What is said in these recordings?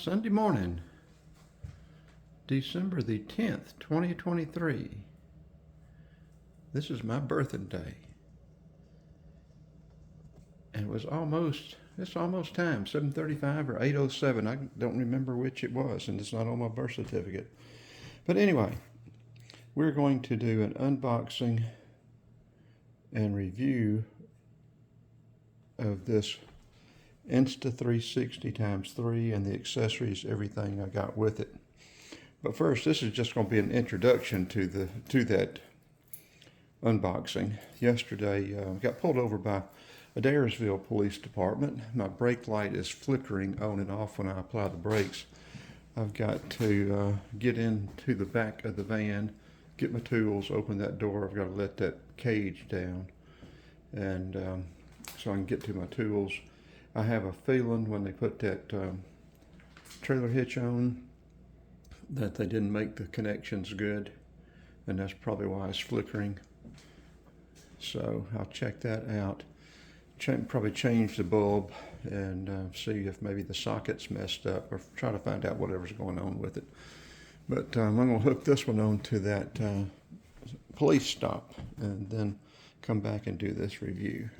Sunday morning, December the 10th, 2023. This is my birthday. And it's almost time, 7:35 or 8:07. I don't remember which it was, and it's not on my birth certificate. But anyway, we're going to do an unboxing and review of this Insta 360x3 and the accessories, everything I got with it. But first, this is just going to be an introduction to that unboxing. Yesterday, I got pulled over by Adairsville Police Department. My brake light is flickering on and off when I apply the brakes. I've got to get into the back of the van, get my tools, open that door. I've got to let that cage down, and so I can get to my tools. I have a feeling when they put that trailer hitch on that they didn't make the connections good, and that's probably why it's flickering. So I'll check that out. Probably change the bulb and see if maybe the socket's messed up, or try to find out whatever's going on with it. But I'm going to hook this one on to that police stop and then come back and do this review.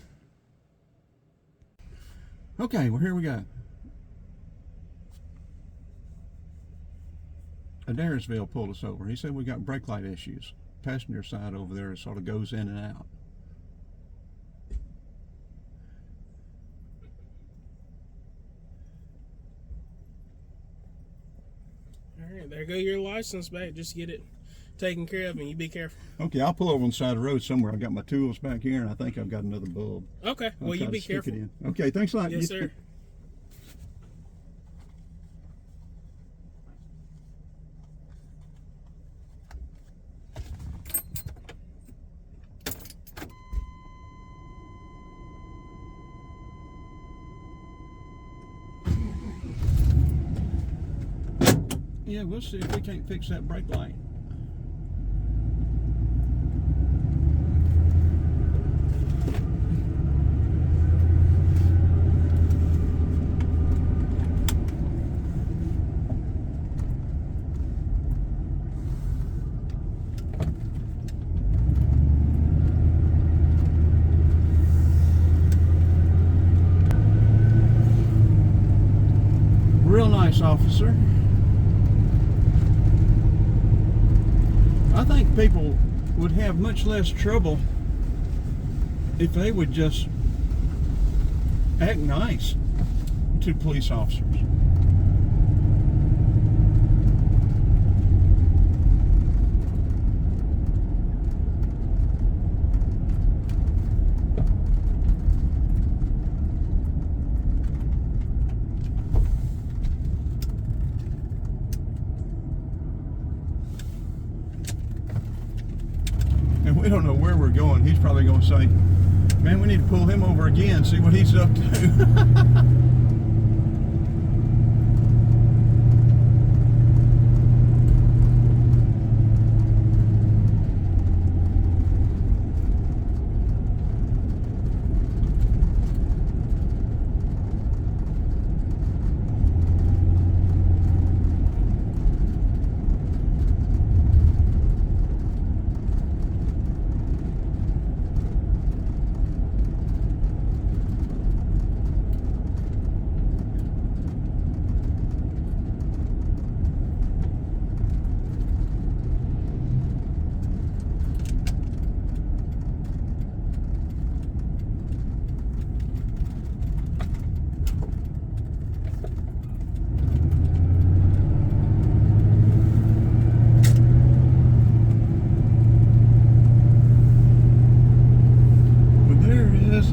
Okay, well, here we go. Adairsville pulled us over. He said we got brake light issues. Passenger side over there sort of goes in and out. All right, there go your license back. Just get it taken care of, and you be careful. Okay, I'll pull over on the side of the road somewhere. I got my tools back here, and I think I've got another bulb. Okay, well, you be careful. Okay, thanks a lot. Yes, sir. Yeah, we'll see if we can't fix that brake light. Real nice officer. I think people would have much less trouble if they would just act nice to police officers. We don't know where we're going. He's probably going to say, man, we need to pull him over again, see what he's up to.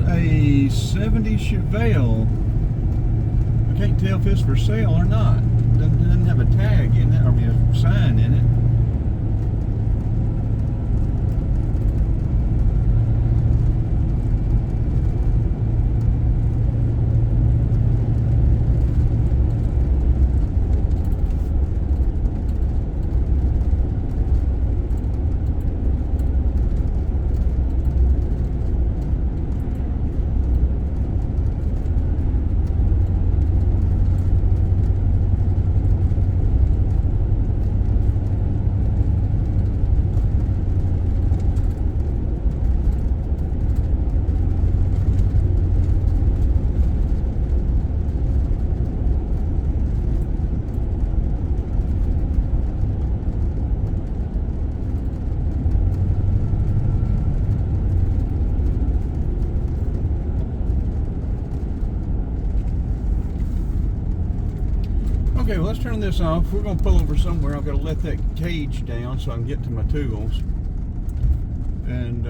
A 70 Chevelle. I can't tell if it's for sale or not. Doesn't have a tag in it, or a sign in it. Okay, well, let's turn this off. We're going to pull over somewhere. I've got to let that cage down so I can get to my tools. And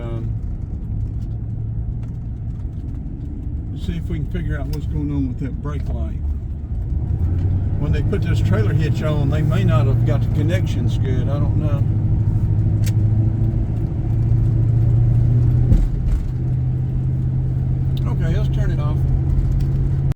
see if we can figure out what's going on with that brake light. When they put this trailer hitch on, they may not have got the connections good. I don't know. Okay, let's turn it off.